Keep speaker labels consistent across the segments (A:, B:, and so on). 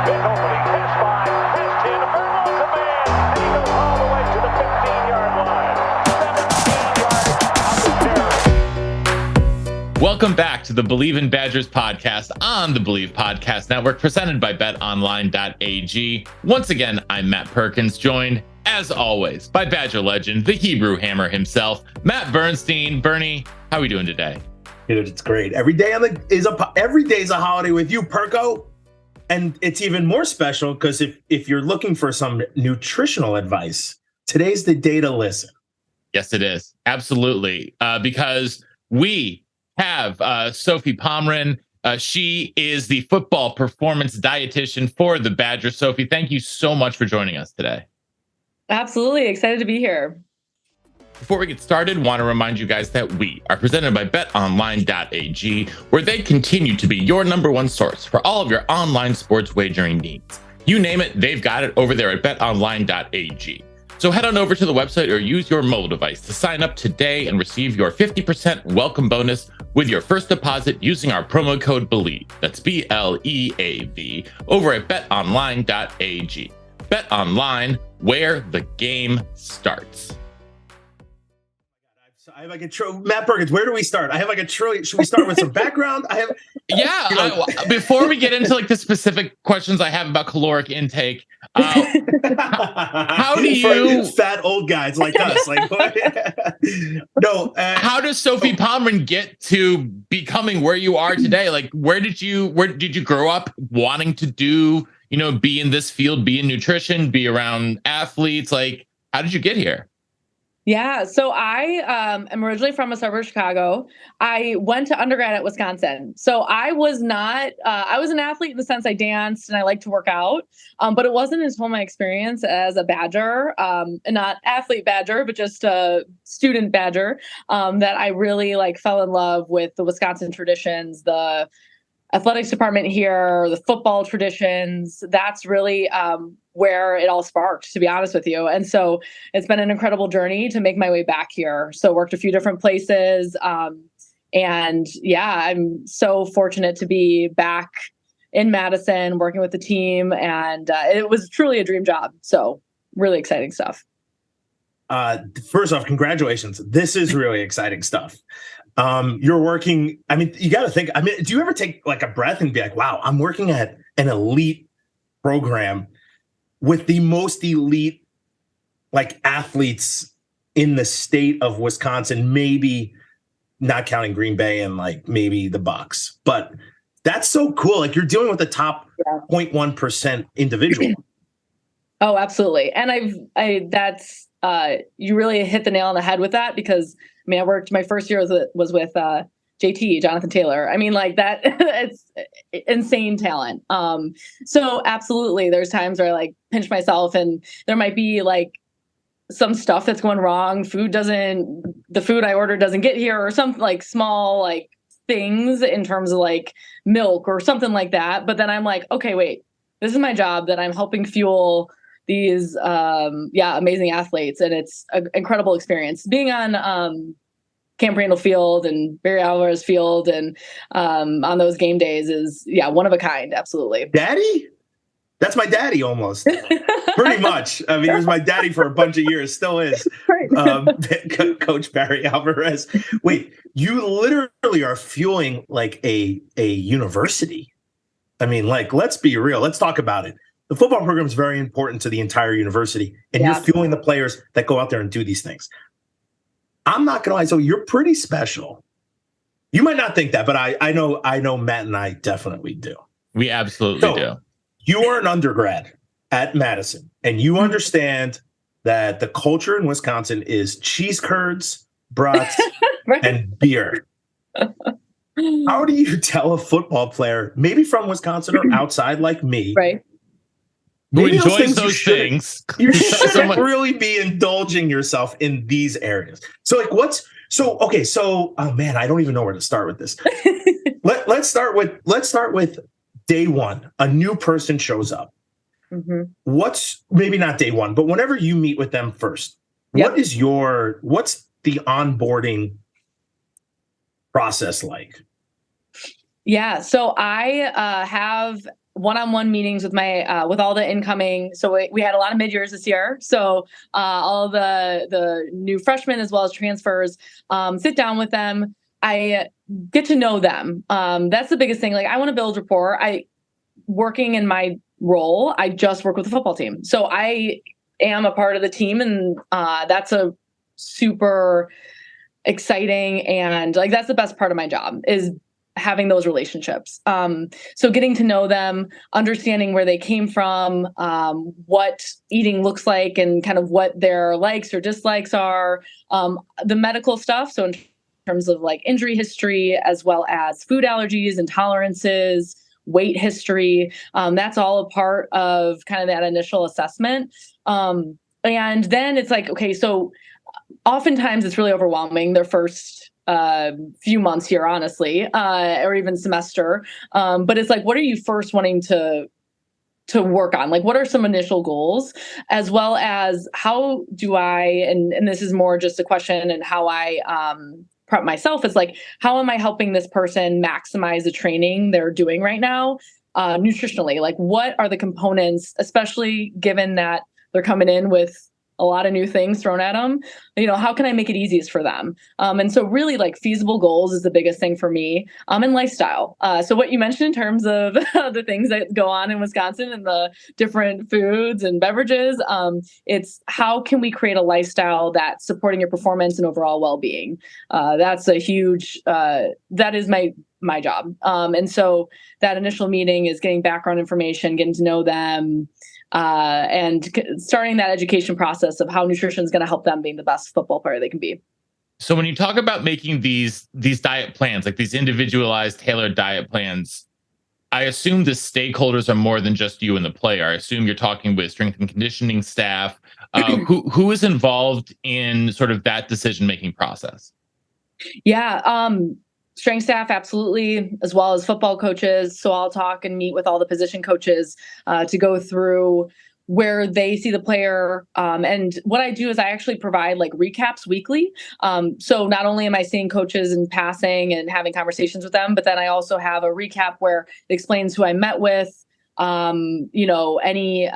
A: Big opening, pass 5, pass 10, a Burgos a man, and he goes all the way to the 15-yard line. 17 yards out the
B: Welcome back to the Believe in Badgers podcast on the Believe Podcast Network, presented by betonline.ag. Once again, I'm Matt Perkins, joined, as always, by Badger legend, the Hebrew Hammer himself, Matt Bernstein. Bernie, how are we doing today?
C: Dude, it's great. Every day is a holiday with you, Perko. And it's even more special because if you're looking for some nutritional advice, today's the day to listen.
B: Yes, it is. Absolutely. Because we have Sophie Pomrehn. She is the football performance dietitian for the Badgers. Sophie, thank you so much for joining us today.
D: Absolutely. Excited to be here.
B: Before we get started, want to remind you guys that we are presented by betonline.ag, where they continue to be your number one source for all of your online sports wagering needs. You name it, they've got it over there at betonline.ag. So head on over to the website or use your mobile device to sign up today and receive your 50% welcome bonus with your first deposit using our promo code BELIEVE. That's BLEAV over at betonline.ag. BetOnline, where the game starts.
C: I have like a Matt Perkins, where do we start? I have like a trillion. Should we start with some background?
B: Before we get into like the specific questions I have about caloric intake, how do you
C: fat old guys like us
B: how does Sophie Pomrehn get to becoming where you are today? Like, where did you grow up wanting to do, be in this field, be in nutrition, be around athletes? Like, how did you get here?
D: Yeah. So I am originally from a suburb of Chicago. I went to undergrad at Wisconsin. So I was not, I was an athlete in the sense I danced and I like to work out, but it wasn't until my experience as a Badger, and not athlete Badger, but just a student Badger, that I really fell in love with the Wisconsin traditions, the athletics department here, the football traditions. That's really where it all sparked, to be honest with you. And so it's been an incredible journey to make my way back here. So worked a few different places. And yeah, I'm so fortunate to be back in Madison working with the team. And it was truly a dream job. So really exciting stuff.
C: First off, congratulations. This is really exciting stuff. You're working, you got to think, do you ever take like a breath and be like, wow, I'm working at an elite program with the most elite athletes in the state of Wisconsin, maybe not counting Green Bay and maybe the Bucks, but that's so cool. Like, you're dealing with the top 0.1% individual.
D: Oh, absolutely. And that's you really hit the nail on the head with that, because I worked, my first year was with JT, Jonathan Taylor. That it's insane talent. So absolutely, there's times where I pinch myself, and there might be some stuff that's going wrong. The food I ordered doesn't get here, or some small things in terms of milk or something like that. But then I'm okay, wait, this is my job, that I'm helping fuel these amazing athletes, and it's an incredible experience being on Camp Randall Field and Barry Alvarez Field, and on those game days is one of a kind. Absolutely.
C: Daddy? That's my daddy almost. Pretty much. He was my daddy for a bunch of years, still is. Right. Coach Barry Alvarez. Wait, you literally are fueling a university. Let's be real. Let's talk about it. The football program is very important to the entire university, and you're fueling the players that go out there and do these things. I'm not going to lie. So you're pretty special. You might not think that, but I know Matt and I definitely do.
B: We absolutely do.
C: You are an undergrad at Madison, and you understand that the culture in Wisconsin is cheese curds, brats, right, and beer. How do you tell a football player, maybe from Wisconsin or outside like me,
D: right,
B: who enjoys those things?
C: You shouldn't really be indulging yourself in these areas. So oh man, I don't even know where to start with this. Let's start with day one. A new person shows up. Mm-hmm. What's maybe not day one, but whenever you meet with them first, what's the onboarding process like?
D: Yeah. So I have one-on-one meetings with my with all the incoming. So we had a lot of mid-years this year. So all the new freshmen as well as transfers, sit down with them. I get to know them. That's the biggest thing. Like, I want to build rapport. Working in my role, I just work with the football team. So I am a part of the team, and that's a super exciting, and like, that's the best part of my job, is having those relationships. So getting to know them, understanding where they came from, what eating looks like, and kind of what their likes or dislikes are, the medical stuff. So in terms of like injury history, as well as food allergies, intolerances, weight history, that's all a part of kind of that initial assessment. And then it's like, okay, so oftentimes it's really overwhelming their first few months here, honestly, or even semester. But it's like, what are you first wanting to work on? Like, what are some initial goals, as well as how do I, and this is more just a question, and how I prep myself is like, how am I helping this person maximize the training they're doing right now, nutritionally? Like, what are the components, especially given that they're coming in with a lot of new things thrown at them, how can I make it easiest for them? And so really, like, feasible goals is the biggest thing for me, and lifestyle. So what you mentioned in terms of the things that go on in Wisconsin and the different foods and beverages, it's how can we create a lifestyle that's supporting your performance and overall well-being? That's a huge, that is my job. And so that initial meeting is getting background information, getting to know them, and starting that education process of how nutrition is going to help them being the best football player they can be.
B: So when you talk about making these diet plans, like these individualized, tailored diet plans, I assume the stakeholders are more than just you and the player. I assume you're talking with strength and conditioning staff. Who is involved in sort of that decision-making process?
D: Yeah. Strength staff, absolutely, as well as football coaches. So I'll talk and meet with all the position coaches to go through where they see the player. And what I do is I actually provide like recaps weekly. So not only am I seeing coaches in passing and having conversations with them, but then I also have a recap where it explains who I met with, any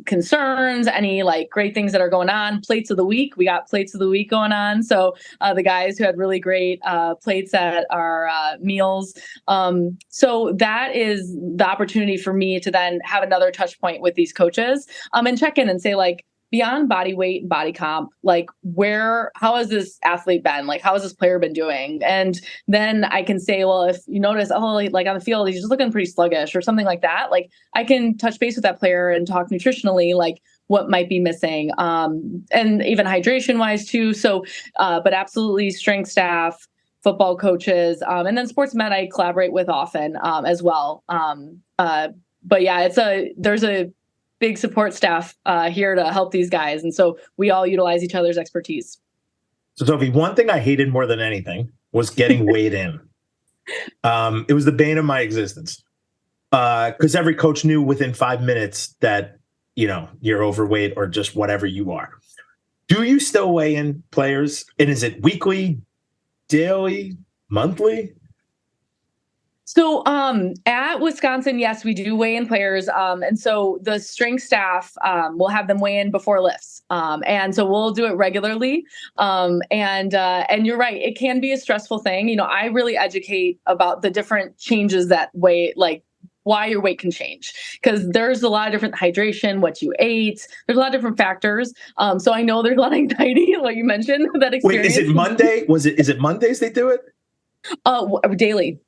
D: concerns, any like great things that are going on. Plates of the week. We got plates of the week going on. So the guys who had really great plates at our meals. So that is the opportunity for me to then have another touch point with these coaches, and check in and say, like, beyond body weight and body comp, like, how has this athlete been? Like, how has this player been doing? And then I can say, well, if you notice, like on the field, he's just looking pretty sluggish or something like that, like, I can touch base with that player and talk nutritionally, like, what might be missing, and even hydration wise too. So, but absolutely strength staff, football coaches, and then sports med I collaborate with often, as well. But yeah, there's a big support staff here to help these guys. And so we all utilize each other's expertise.
C: So Sophie, one thing I hated more than anything was getting weighed in. It was the bane of my existence. Because every coach knew within 5 minutes that, you're overweight or just whatever you are. Do you still weigh in players? And is it weekly, daily, monthly?
D: So at Wisconsin, yes, we do weigh in players. And so the strength staff will have them weigh in before lifts. And so we'll do it regularly. And you're right, it can be a stressful thing. I really educate about the different changes that weight, like why your weight can change, because there's a lot of different hydration, what you ate. There's a lot of different factors. So I know there's a lot of anxiety, like you mentioned, that experience.
C: Wait, is it Monday? Is it Mondays they do it?
D: Daily.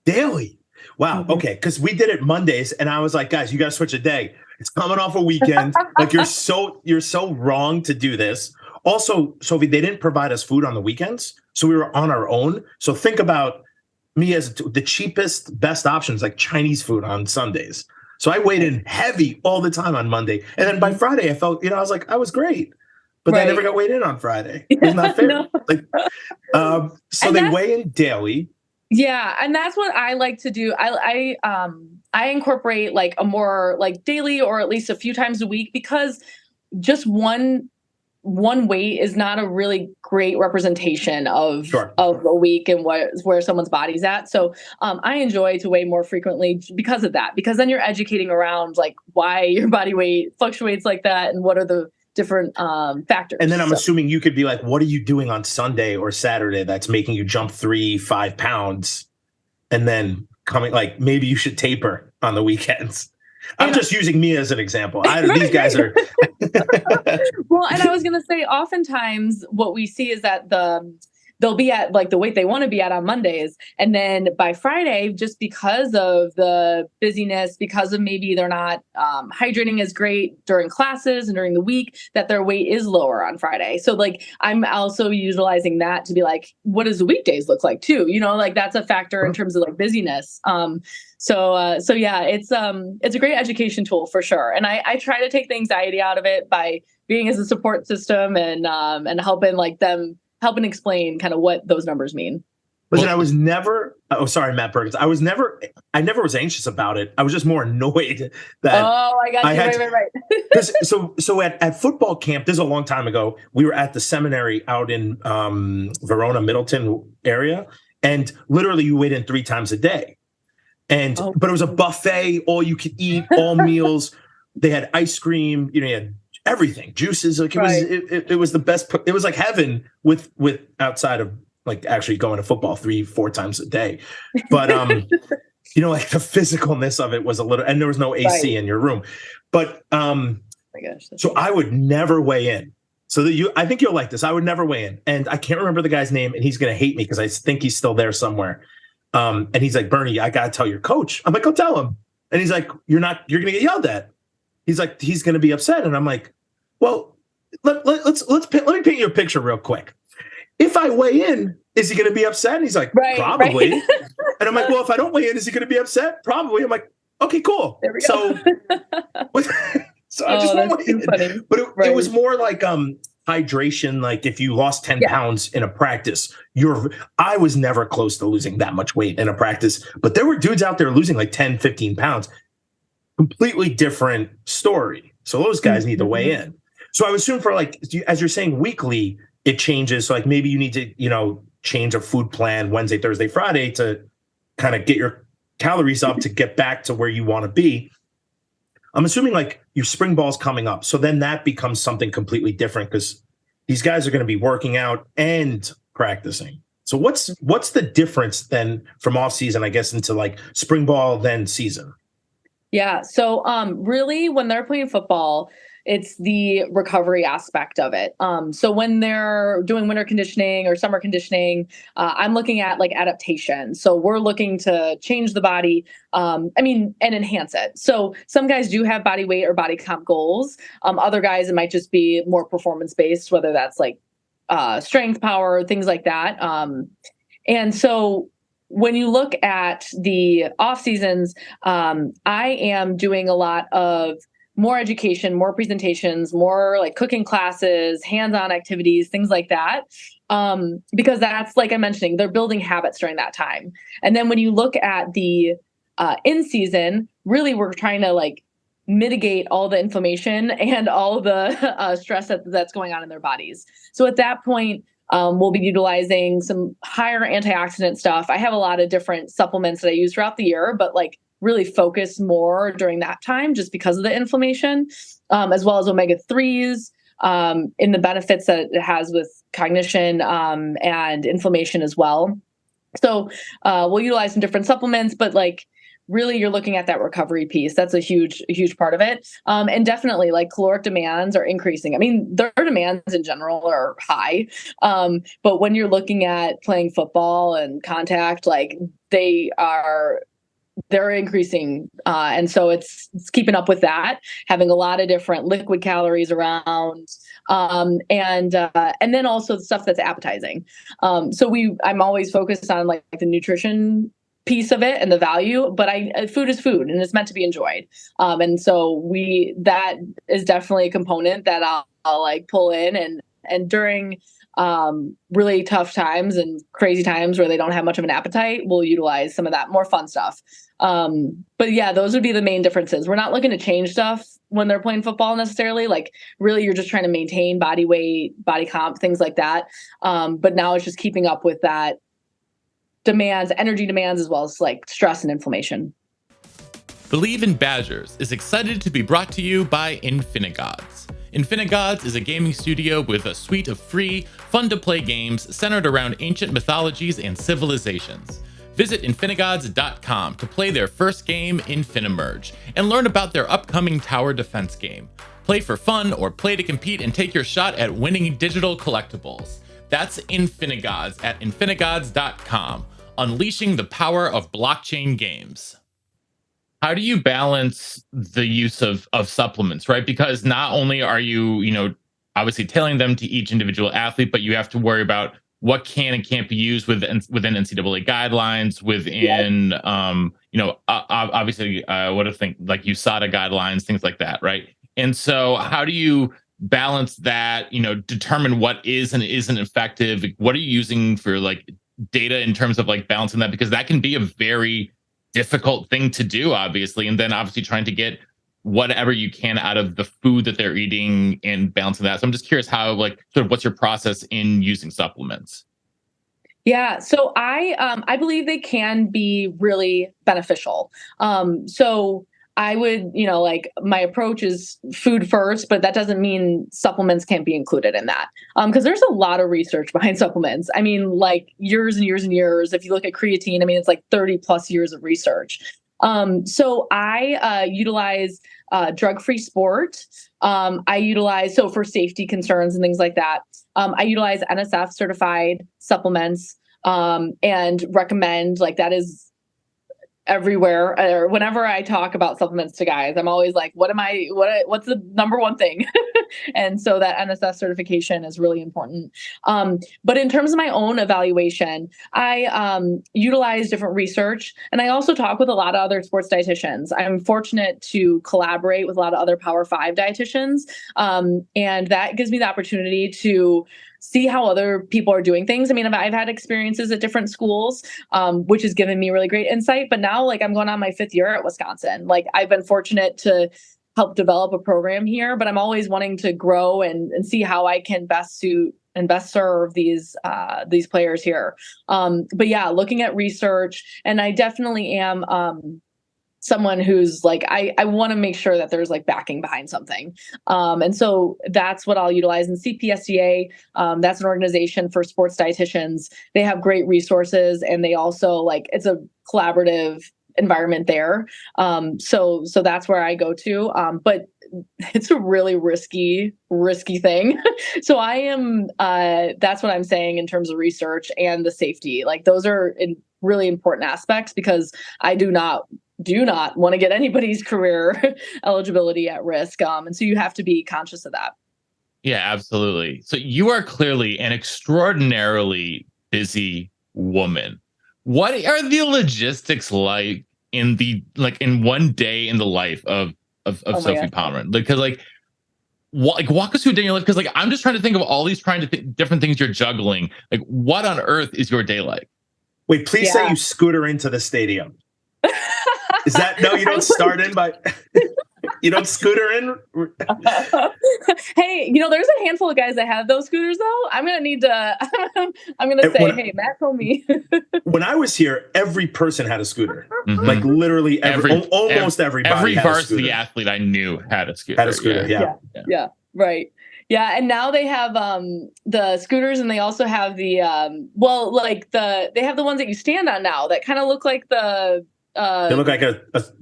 C: Daily. Wow. Mm-hmm. Okay. Because we did it Mondays, and I was like, guys, you got to switch a day. It's coming off a weekend. Like, you're so wrong to do this. Also, Sophie, they didn't provide us food on the weekends, so we were on our own. So think about me as the cheapest, best options, like Chinese food on Sundays. So I weighed in heavy all the time on Monday, and then by Friday, I felt, I was like, I was great. But I never got weighed in on Friday. It was not fair. No. So they weigh in daily.
D: Yeah, and that's what I like to do. I incorporate like a more like daily or at least a few times a week, because just one one weight is not a really great representation of
C: Sure.
D: of a week and where someone's body's at. So I enjoy to weigh more frequently because of that, because then you're educating around like why your body weight fluctuates like that and what are the different factors.
C: And then I'm assuming you could be like, what are you doing on Sunday or Saturday that's making you jump 3-5 pounds? And then like, maybe you should taper on the weekends. I'm just using me as an example. These guys are.
D: Well, and I was going to say, oftentimes what we see is that they'll be at like the weight they want to be at on Mondays. And then by Friday, just because of the busyness, because of maybe they're not hydrating as great during classes and during the week, that their weight is lower on Friday. So like, I'm also utilizing that to be like, what does the weekdays look like too? You know, like that's a factor in terms of like busyness. So yeah, it's a great education tool for sure. And I try to take the anxiety out of it by being as a support system and helping helping explain kind of what those numbers mean.
C: Listen, I was never, sorry, Matt Perkins. I never was anxious about it. I was just more annoyed that.
D: Oh, I got you. Right.
C: So at football camp, this is a long time ago, we were at the seminary out in Verona, Middleton area. And literally you weighed in 3 times a day. But it was a buffet, all you could eat, all meals. They had ice cream, you had everything, juices. Like it was the best. It was like heaven with outside of like actually going to football 3-4 times a day. But like the physicalness of it was a little, and there was no AC in your room. But
D: my gosh,
C: so I would never weigh in. So I think you'll like this. I would never weigh in, and I can't remember the guy's name, and he's gonna hate me because I think he's still there somewhere. And he's like, Bernie, I gotta tell your coach. I'm like, go tell him. And he's like, you're gonna get yelled at. He's like, he's gonna be upset. And I'm like, well, let me paint you a picture real quick. If I weigh in, is he gonna be upset? And he's like, probably. Right. And I'm like, well, if I don't weigh in, is he gonna be upset? Probably. I'm like, okay, cool.
D: There we go.
C: So I just won't weigh in. Funny. But it was more like hydration. Like if you lost 10 pounds in a practice, I was never close to losing that much weight in a practice, but there were dudes out there losing like 10, 15 pounds, completely different story. So those guys need to weigh in. So I would assume for like, as you're saying, weekly, it changes. So like maybe you need to, change a food plan Wednesday, Thursday, Friday to kind of get your calories up to get back to where you want to be. I'm assuming like your spring ball's coming up. So then that becomes something completely different because these guys are going to be working out and practicing. So what's the difference then from off season, I guess, into like spring ball, then season?
D: Yeah. So really when they're playing football, it's the recovery aspect of it. So when they're doing winter conditioning or summer conditioning, I'm looking at like adaptation. So we're looking to change the body, and enhance it. So some guys do have body weight or body comp goals. Other guys, it might just be more performance based, whether that's like strength, power, things like that. And so when you look at the off seasons, I am doing a lot of more education, more presentations, more like cooking classes, hands-on activities, things like that. Because that's, like I'm mentioning, they're building habits during that time. And then when you look at the in season, really we're trying to like mitigate all the inflammation and all the stress that's going on in their bodies. So at that point, we'll be utilizing some higher antioxidant stuff. I have a lot of different supplements that I use throughout the year, but like really focus more during that time just because of the inflammation, as well as omega-3s, in the benefits that it has with cognition and inflammation as well. So we'll utilize some different supplements, but like really you're looking at that recovery piece. That's a huge part of it. And definitely like caloric demands are increasing. I mean, their demands in general are high. But when you're looking at playing football and contact, like they're increasing. And so it's keeping up with that, having a lot of different liquid calories around, and then also the stuff that's appetizing. So I'm always focused on like the nutrition piece of it and the value, but food is food and it's meant to be enjoyed. And so that is definitely a component that I'll like pull in and during really tough times and crazy times where they don't have much of an appetite, we'll utilize some of that more fun stuff. But yeah, those would be the main differences. We're not looking to change stuff when they're playing football necessarily. Like really, you're just trying to maintain body weight, body comp, things like that. But now it's just keeping up with that energy demands, as well as like stress and inflammation.
B: Believe in Badgers is excited to be brought to you by Infinigods. Infinigods is a gaming studio with a suite of free, fun-to-play games centered around ancient mythologies and civilizations. Visit Infinigods.com to play their first game, Infinimerge, and learn about their upcoming tower defense game. Play for fun or play to compete and take your shot at winning digital collectibles. That's Infinigods at Infinigods.com, unleashing the power of blockchain games. How do you balance the use of supplements, right? Because not only are you, obviously tailoring them to each individual athlete, but you have to worry about what can and can't be used within NCAA guidelines, within, obviously, what if think like USADA guidelines, things like that, right? And so how do you balance that, determine what is and isn't effective? What are you using for like data in terms of like balancing that? Because that can be a very difficult thing to do, obviously. And then obviously trying to get whatever you can out of the food that they're eating and balancing that. So I'm just curious how, like, sort of what's your process in using supplements?
D: Yeah, so I believe they can be really beneficial. So I would, my approach is food first, but that doesn't mean supplements can't be included in that. Because there's a lot of research behind supplements. I mean, like years and years and years. If you look at creatine, I mean, it's like 30 plus years of research. So I utilize drug-free sport. I utilize, so for safety concerns and things like that, I utilize NSF certified supplements and recommend, like, that is everywhere. Or whenever I talk about supplements to guys, I'm always like, what's the number one thing? And so that NSF certification is really important. But in terms of my own evaluation, I utilize different research, and I also talk with a lot of other sports dietitians. I'm fortunate to collaborate with a lot of other Power 5 dietitians. And that gives me the opportunity to see how other people are doing things. I mean, I've had experiences at different schools, which has given me really great insight. But now, like, I'm going on my 5th year at Wisconsin. Like, I've been fortunate to help develop a program here, but I'm always wanting to grow and see how I can best suit and best serve these players here. But yeah, looking at research, and I definitely am someone who's like, I want to make sure that there's like backing behind something. And so that's what I'll utilize. And CPSDA, that's an organization for sports dietitians. They have great resources, and they also, like, it's a collaborative environment there. So that's where I go to. But it's a really risky thing. So I am, that's what I'm saying in terms of research and the safety. Like, those are really important aspects, because I do not want to get anybody's career eligibility at risk. And so you have to be conscious of that.
B: Yeah, absolutely. So you are clearly an extraordinarily busy woman. What are the logistics like in one day in the life of Sophie Pomrehn? Because walk us through a day in your life. Because like, I'm just trying to think of all these different things you're juggling. Like, what on earth is your day like?
C: Wait, please say you scooter into the stadium. Is that, no, you don't start in by, you don't scooter in?
D: Hey, there's a handful of guys that have those scooters, though. I'm going to need to, I'm going to say, hey, Matt told me.
C: When I was here, every person had a scooter. Mm-hmm. Like literally almost everybody.
B: Every varsity athlete I knew had a scooter.
D: Yeah. Right. Yeah, and now they have the scooters, and they also have the they have the ones that you stand on now that kind of look like the
C: they look like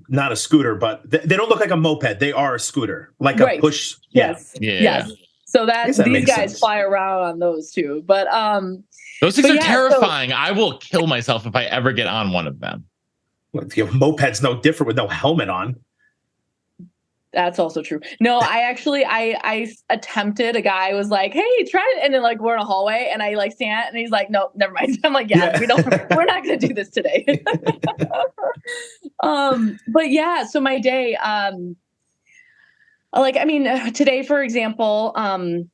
C: not a scooter, but they don't look like a moped. They are a scooter, like a push.
D: Yes. So that these guys fly around on those too. But
B: those things are terrifying. So, I will kill myself if I ever get on one of them.
C: Moped's no different with no helmet on.
D: That's also true. No, I attempted. A guy was like, "Hey, try it," and then like we're in a hallway, and I like stand, and he's like, "No, never mind." I'm like, "Yeah, we're not going to do this today." But yeah, so my day. Like, I mean, today, for example,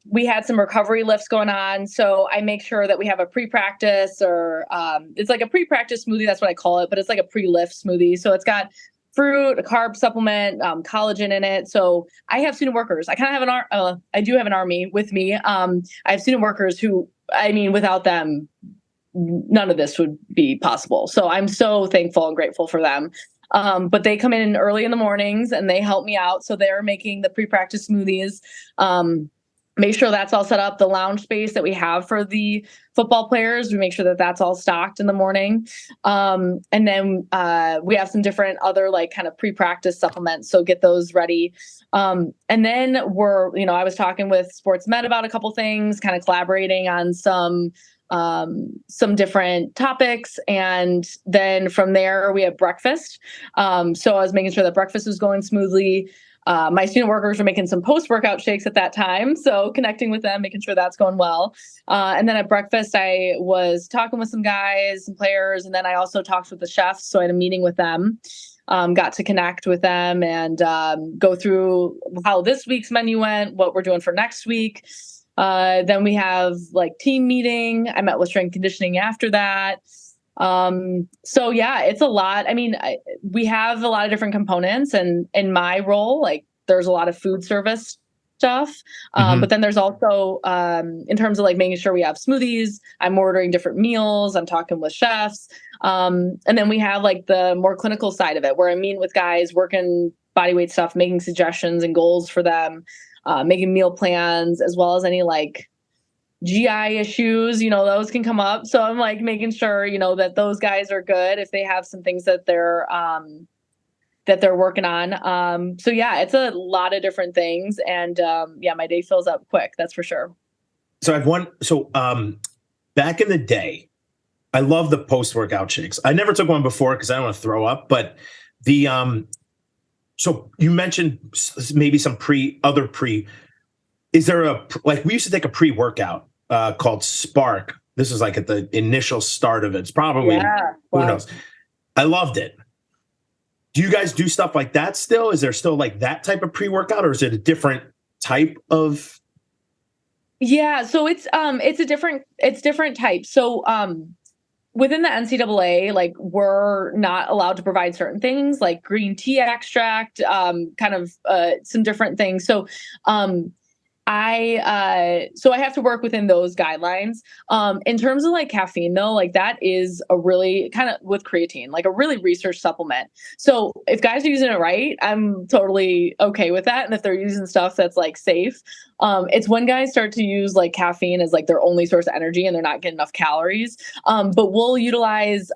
D: we had some recovery lifts going on. So I make sure that we have a pre-practice or it's like a pre-practice smoothie. That's what I call it, but it's like a pre-lift smoothie. So it's got fruit, a carb supplement, collagen in it. So I have student workers. I kind of have I do have an army with me. I have student workers who, I mean, without them, none of this would be possible. So I'm so thankful and grateful for them. But they come in early in the mornings and they help me out. So they're making the pre-practice smoothies. Make sure that's all set up. The lounge space that we have for the football players, we make sure that that's all stocked in the morning. And then we have some different other like kind of pre-practice supplements. So get those ready. And then I was talking with Sports Med about a couple things, kind of collaborating on some different topics. And then from there we have breakfast. So I was making sure that breakfast was going smoothly. My student workers were making some post-workout shakes at that time. So connecting with them, making sure that's going well. And then at breakfast, I was talking with some guys, some players, and then I also talked with the chefs. So I had a meeting with them, got to connect with them and go through how this week's menu went, what we're doing for next week. Then we have like team meeting. I met with strength conditioning after that. So yeah, it's a lot. I mean, we have a lot of different components and in my role, like there's a lot of food service stuff. But then there's also, in terms of like making sure we have smoothies, I'm ordering different meals. I'm talking with chefs. And then we have like the more clinical side of it where I meet with guys working bodyweight stuff, making suggestions and goals for them. Making meal plans as well as any like GI issues, those can come up. So I'm like making sure, that those guys are good if they have some things that they're working on. So yeah, it's a lot of different things. And my day fills up quick. That's for sure.
C: So back in the day, I love the post-workout shakes. I never took one before because I don't want to throw up, but so you mentioned maybe some is there we used to take a pre-workout called Spark. This is like at the initial start of it. It's probably, who knows? I loved it. Do you guys do stuff like that still? Is there still like that type of pre-workout or is it a different type of?
D: Yeah. So it's different types. So, within the NCAA, like we're not allowed to provide certain things like green tea extract, some different things. So I have to work within those guidelines. In terms of like caffeine though, like that is a really kind of with creatine, like a really research supplement. So if guys are using it right, I'm totally okay with that. And if they're using stuff that's like safe, it's when guys start to use like caffeine as like their only source of energy and they're not getting enough calories. But we'll utilize,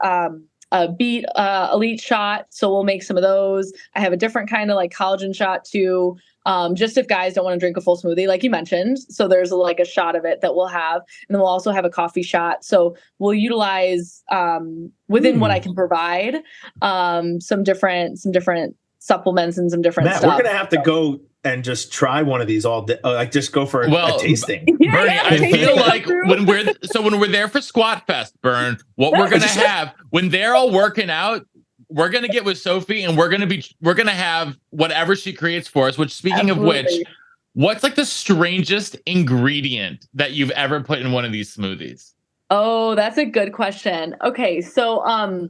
D: a beet elite shot. So we'll make some of those. I have a different kind of like collagen shot too. Just if guys don't want to drink a full smoothie, like you mentioned. So there's like a shot of it that we'll have. And then we'll also have a coffee shot. So we'll utilize, within what I can provide, some different supplements and some different stuff.
C: We're going to have to go and just try one of these all day. Like just go for a tasting.
B: Bernie, I feel like when we're there for Squat Fest, what we're going to have when they're all working out, we're going to get with Sophie and we're going to have whatever she creates for us, which speaking of which, what's like the strangest ingredient that you've ever put in one of these smoothies?
D: Oh, that's a good question. Okay. So,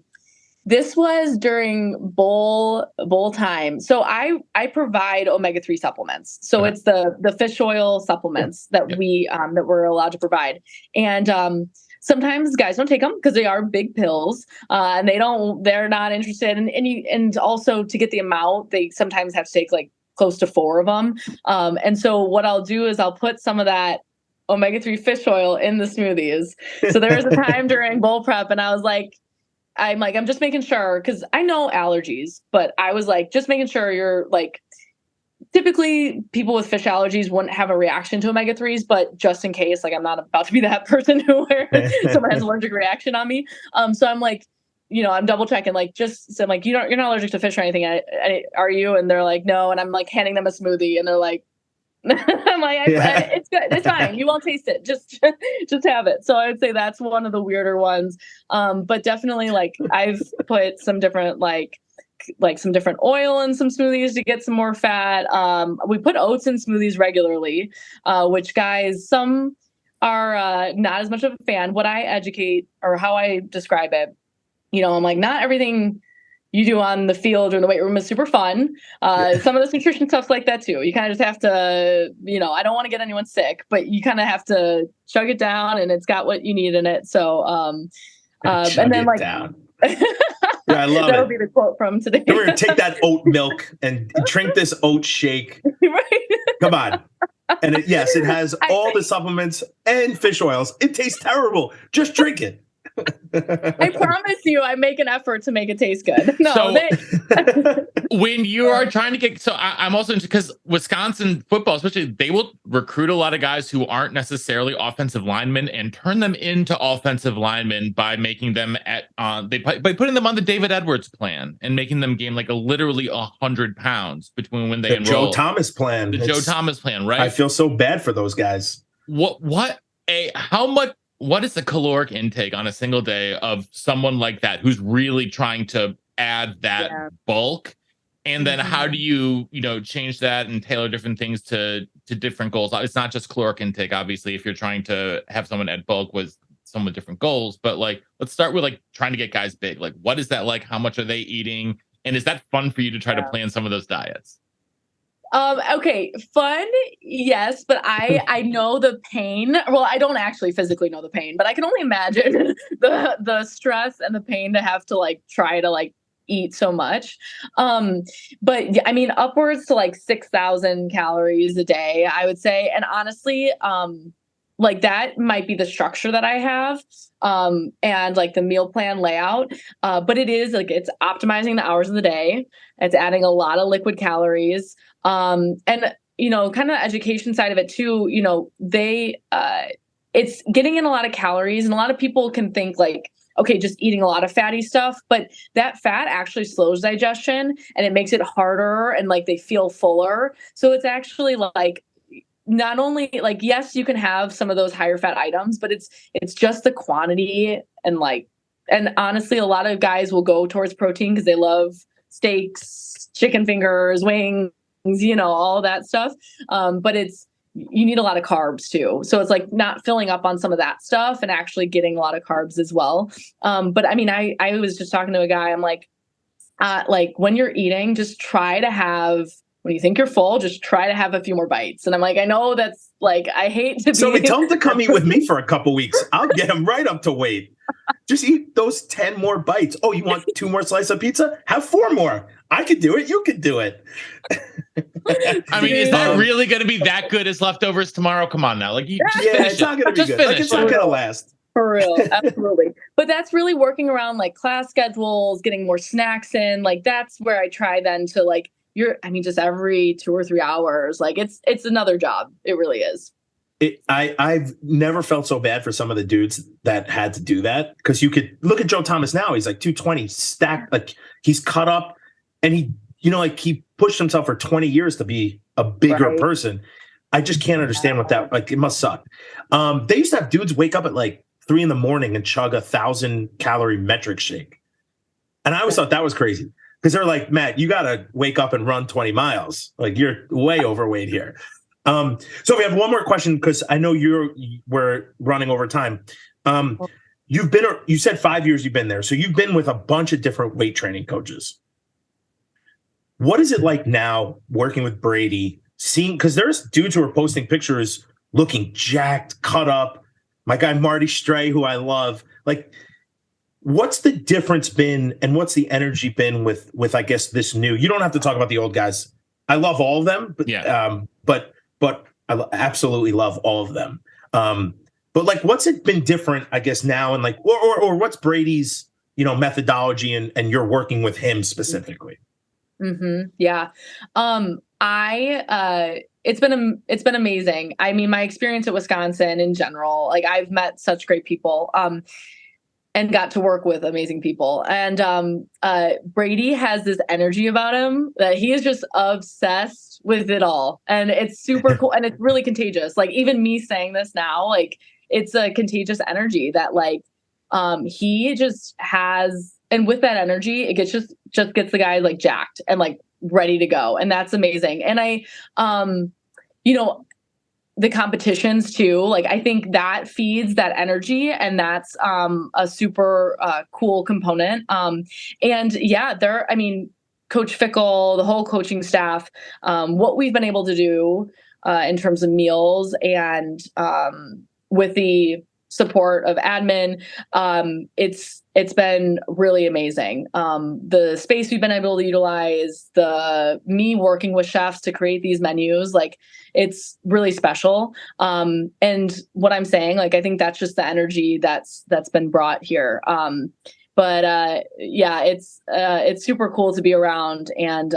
D: this was during bowl time. So I provide omega-3 supplements. So it's the fish oil supplements that we're allowed to provide. And, sometimes guys don't take them because they are big pills, and they're not interested. And also to get the amount, they sometimes have to take like close to 4 of them. And so what I'll do is I'll put some of that omega-3 fish oil in the smoothies. So there was a time during bowl prep and I was like, I'm just making sure, because I know allergies, but I was like, just making sure you're like, typically people with fish allergies wouldn't have a reaction to omega-3s, but just in case, like I'm not about to be that person who someone has an allergic reaction on me. So I'm like, I'm double checking, like so I'm like, you're not allergic to fish or anything, are you? And they're like, no. And I'm like handing them a smoothie and they're like, I'm like, it's good. It's fine. You won't taste it. Just have it. So I would say that's one of the weirder ones. But definitely like I've put some different like like some different oil in some smoothies to get some more fat. We put oats in smoothies regularly, which guys, some are not as much of a fan. What I educate or how I describe it, I'm like, not everything you do on the field or in the weight room is super fun. Some of this nutrition stuff's like that too. You kind of just have to, I don't want to get anyone sick, but you kind of have to chug it down, and it's got what you need in it. So,
C: Chug
D: and then
C: it
D: like,
C: down. Yeah, I love
D: that'll
C: it.
D: be the quote from today.
C: We're gonna take that oat milk and drink this oat shake.
D: Right?
C: Come on. And it has all the supplements and fish oils. It tastes terrible. Just drink it.
D: I promise you, I make an effort to make it taste good. No,
B: so when you are trying to get, I'm also into, because Wisconsin football, especially, they will recruit a lot of guys who aren't necessarily offensive linemen and turn them into offensive linemen by making them by putting them on the David Edwards plan and making them gain like literally 100 pounds between when they enroll.
C: Joe Thomas plan.
B: Joe Thomas plan, right?
C: I feel so bad for those guys.
B: What is the caloric intake on a single day of someone like that who's really trying to add that bulk? And then how do you, change that and tailor different things to different goals? It's not just caloric intake, obviously, if you're trying to have someone add bulk with some with different goals. But like, let's start with like trying to get guys big. Like, what is that like? How much are they eating? And is that fun for you to try to plan some of those diets?
D: Okay, fun, yes, but I know the pain. Well, I don't actually physically know the pain, but I can only imagine the stress and the pain to have to like try to like eat so much. But yeah, I mean, upwards to like 6,000 calories a day, I would say. And honestly, like that might be the structure that I have, and like the meal plan layout. But it is like, it's optimizing the hours of the day. It's adding a lot of liquid calories. And, kind of education side of it too, it's getting in a lot of calories, and a lot of people can think like, okay, just eating a lot of fatty stuff, but that fat actually slows digestion and it makes it harder, and like they feel fuller. So it's actually like, not only like, yes, you can have some of those higher fat items, but it's just the quantity, and honestly, a lot of guys will go towards protein because they love steaks, chicken fingers, wings, all that stuff. But you need a lot of carbs too. So it's like not filling up on some of that stuff and actually getting a lot of carbs as well. But I mean, I was just talking to a guy, I'm like when you're eating, just try to have, when you think you're full, just try to have a few more bites. And I'm like, I know that's like, I hate to be.
C: So tell him to come eat with me for a couple weeks. I'll get him right up to weight. Just eat those 10 more bites. Oh, you want 2 more slices of pizza? Have 4 more. I could do it. You could do it.
B: I mean, is that really going to be that good as leftovers tomorrow? Come on now. Like,
C: it's not going to be good. Like, it's not going to last.
D: For real. Absolutely. But that's really working around like class schedules, getting more snacks in. Like, that's where I try then to like, just every 2 or 3 hours, like it's another job. It really is.
C: I've never felt so bad for some of the dudes that had to do that, because you could look at Joe Thomas now. He's like 220 stacked, like he's cut up, and he pushed himself for 20 years to be a bigger person. I just can't understand what that, like, it must suck. They used to have dudes wake up at like 3 a.m. and chug 1,000-calorie metric shake. And I always thought that was crazy, because they're like, Matt, you got to wake up and run 20 miles. Like, you're way overweight here. So we have one more question, because I know we're running over time. You said 5 years you've been there. So you've been with a bunch of different weight training coaches. What is it like now working with Brady, seeing, because there's dudes who are posting pictures looking jacked, cut up. My guy, Marty Stray, who I love, like, what's the difference been, and what's the energy been with I guess this new, you don't have to talk about the old guys. I love all of them, but but I absolutely love all of them. But like, what's it been different, I guess, now, and like, or what's Brady's, methodology, and you're working with him specifically?
D: Mm-hmm. Yeah. It's been amazing. I mean, my experience at Wisconsin in general, like I've met such great people, and got to work with amazing people. And Brady has this energy about him that he is just obsessed with it all. And it's super cool. And it's really contagious. Like, even me saying this now, like, it's a contagious energy that like, he just has, and with that energy, it gets just just gets the guys like jacked and like ready to go. And that's amazing. And you know, the competitions too, like I think that feeds that energy, and that's a super cool component. And yeah, I mean, Coach Fickle, the whole coaching staff, what we've been able to do in terms of meals and with the support of admin, it's been really amazing. The space we've been able to utilize, me working with chefs to create these menus, like it's really special. And what I'm saying, like, I think that's just the energy that's been brought here. But yeah, it's super cool to be around, and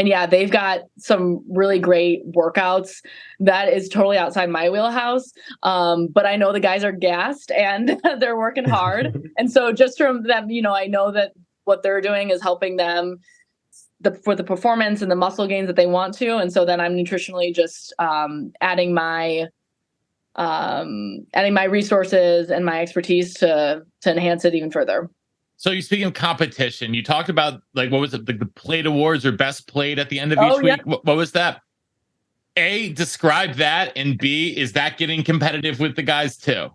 D: yeah, they've got some really great workouts that is totally outside my wheelhouse. But I know the guys are gassed and they're working hard. And so just from them, you know, I know that what they're doing is helping them for the performance and the muscle gains that they want to. And so then I'm nutritionally just adding my resources and my expertise to enhance it even further.
B: So you speaking of competition, you talked about like, what was it, the plate awards or best plate at the end of each week? Yeah. What was that? A, describe that, and B, is that getting competitive with the guys too?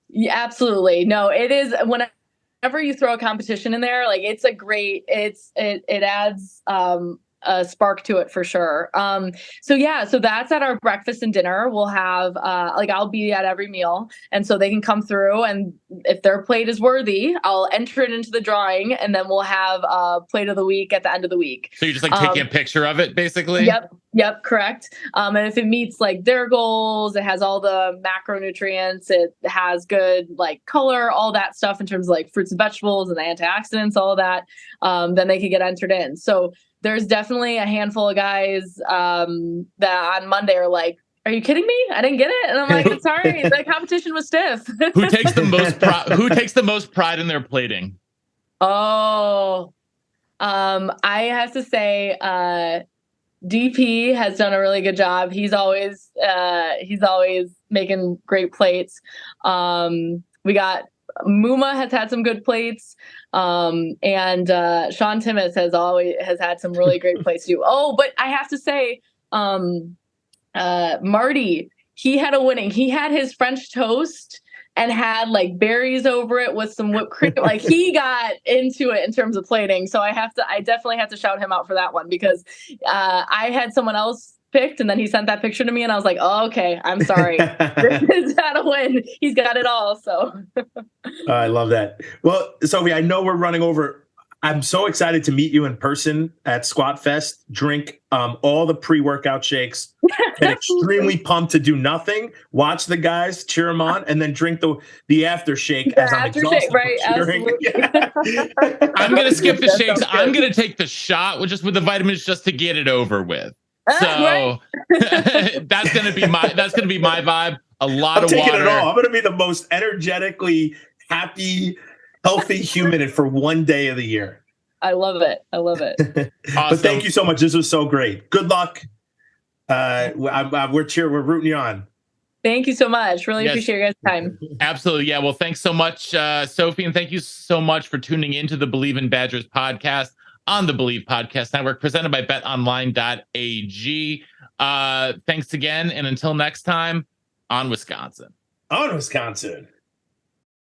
D: Yeah, absolutely. No, it is. Whenever you throw a competition in there, like it's a great, it adds a spark to it for sure. So yeah, so that's at our breakfast and dinner. We'll have like I'll be at every meal, and so they can come through, and if their plate is worthy, I'll enter it into the drawing, and then we'll have a plate of the week at the end of the week.
B: So you're just like taking a picture of it, basically.
D: Yep, correct. And if it meets like their goals, it has all the macronutrients, it has good like color, all that stuff in terms of like fruits and vegetables and the antioxidants, all of that, then they can get entered in. So there's definitely a handful of guys that on Monday are like, "Are you kidding me? I didn't get it." And I'm like, "Sorry, the competition was stiff."
B: Who takes the most pride? Who takes the most pride in their plating?
D: Oh, I have to say, DP has done a really good job. He's always making great plates. We got Muma has had some good plates. And Sean Timmis has had some really great plates too. Oh, but I have to say, Marty, he had his French toast and had like berries over it with some whipped cream. Like he got into it in terms of plating. So I definitely have to shout him out for that one, because I had someone else picked, and then he sent that picture to me, and I was like, "Oh, okay, I'm sorry. This is not a win. He's got it all." So
C: I love that. Well, Sophie, I know we're running over. I'm so excited to meet you in person at Squat Fest. Drink all the pre-workout shakes. Get extremely pumped to do nothing. Watch the guys, cheer them on, and then drink the after shake as I'm exhausted.
D: Right? Absolutely.
B: I'm gonna skip the shakes. I'm gonna take the shot with the vitamins just to get it over with. So that's gonna be my vibe. A lot of water. I'm taking it all.
C: I'm gonna be the most energetically happy, healthy human for one day of the year.
D: I love it.
B: Awesome.
C: But thank you so much. This was so great. Good luck. We're rooting you on.
D: Thank you so much. Really appreciate your guys' time.
B: Absolutely. Yeah. Well, thanks so much, Sophie, and thank you so much for tuning into the Believe in Badgers podcast on the Believe Podcast Network, presented by betonline.ag. Thanks again, and until next time, on Wisconsin.
C: On Wisconsin.